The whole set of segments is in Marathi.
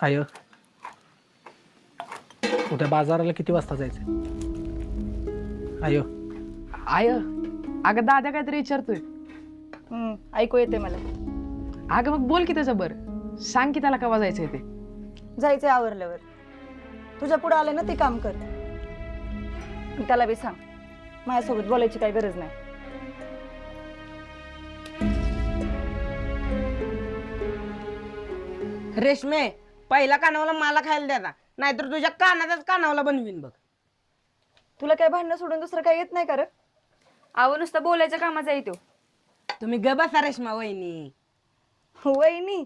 आय उद्या बाजाराला किती वाजता जायचं? आय आय अगं दादा काहीतरी विचारतोय. ऐकू येते मला. अगं मग बोल की त्याचं बरं, सांग की त्याला केव्हा जायचंय ते. जायचंय आवरल्यावर. तुझ्या पुढे आले ना ते काम कर. आणि त्याला बी सांग माझ्यासोबत बोलायची काही गरज नाही. रेशमे, पहिला कानावला मला खायला द्याचा, नाहीतर तुझ्या कानाचाच कानावला बनवीन बघ. तुला काय भांडणं सोडून दुसरं काही येत नाही का रे? अहो नुसतं बोलायच्या कामाचा येतो. तुम्ही ग बसा रेशमा वहिनी. वहिनी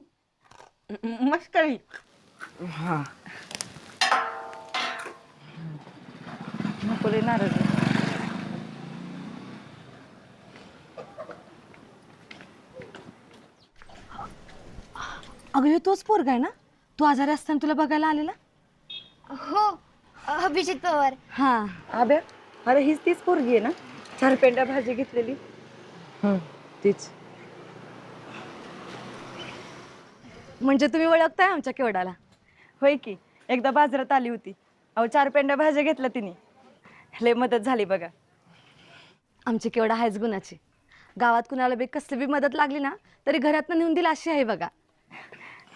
मस्करी. हा नको लय नाराज आहे. अगं हे तोच पोरगा आहे ना, तू आजारी असताना तुला बघायला आलेला? हो, अभिजित पवार. हा अबे अरे हीच तीच पोरगी आहे ना, 4 पेंड्या भाजी घेतलेली. तीच. म्हणजे तुम्ही ओळखताय आमच्या केवडाला? होय की, एकदा बाजारात आली होती. अहो 4 पेंड्या भाज्या घेतल्या तिने. लय मदत झाली बघा. आमची केवडा आहेच गुणाची. गावात कुणाला बी कसली बी मदत लागली ना तरी घरातनं नेऊन दिला अशी आहे बघा.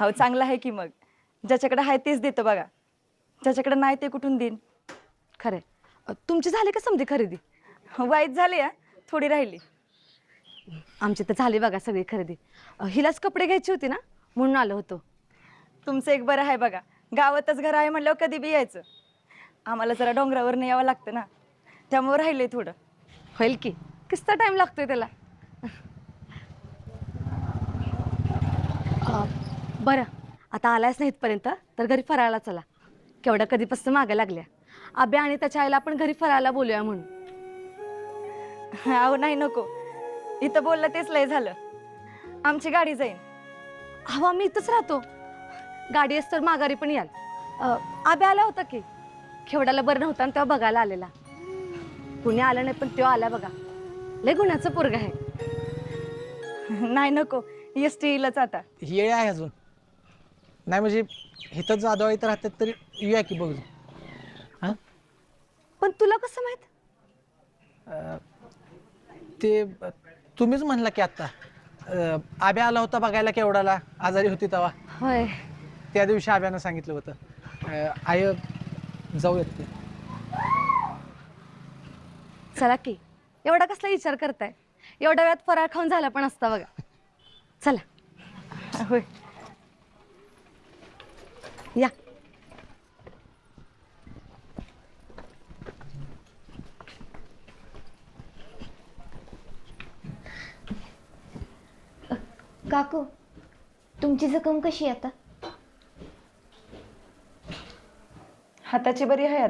हो चांगलं आहे की, मग ज्याच्याकडे आहे तेच देतं बघा, ज्याच्याकडे नाही ते कुठून देईन. खरे तुमची झाली का समधी खरेदी? वाईट झाली या, थोडी राहिली. आमची तर झाली बघा सगळी खरेदी. हिलाच कपडे घ्यायची होती ना म्हणून आलो होतो. तुमचं एक बरं आहे बघा, गावातच घर आहे म्हणल्यावर कधी बी यायचं. आम्हाला जरा डोंगरावरनं यावं लागतं ना, त्यामुळे राहिले थोडं. होईल की, किस्ता टाइम लागतोय त्याला. बरं आता आलायच नाही इथपर्यंत तर घरी फराळाला चला. केवढा कधीपासून मागे लागल्या. आब्या आणि त्याच्या आईला आपण घरी फराळाला बोलूया म्हणून. अहो नाही नको, इथं बोललं तेच लय झालं. आमची गाडी जाईन. हवा मी इथंच राहतो. गाडी असत तर माघारी पण याल. आब्या आला होता की, केवढ्याला बरं नव्हतं आणि तेव्हा बघायला आलेला. कुणी आलं नाही पण तेव्हा आला बघा. लय गुणाचं पोरग आहे. नाही नको, एस टी येईलच आता. येळे आहे अजून नाही, म्हणजे इथं जाधव इथं राहतात तरी येऊया की बघू. हां पण तुला कसं माहित? ते तुम्हीच म्हणला की आत्ता आब्या आला होता बघायला केवढाला, आजारी होती तेव्हा. होय. त्या दिवशी आब्यानं सांगितलं होतं. आय जाऊयात ते. चला की, एवढा कसला विचार करताय? एवढ्या वेळात फराळ खाऊन झाला पण असता बघा. चला. होय. या. काकू, तुमची जखम कशी आहे आता? हाताची बरी आहे आता.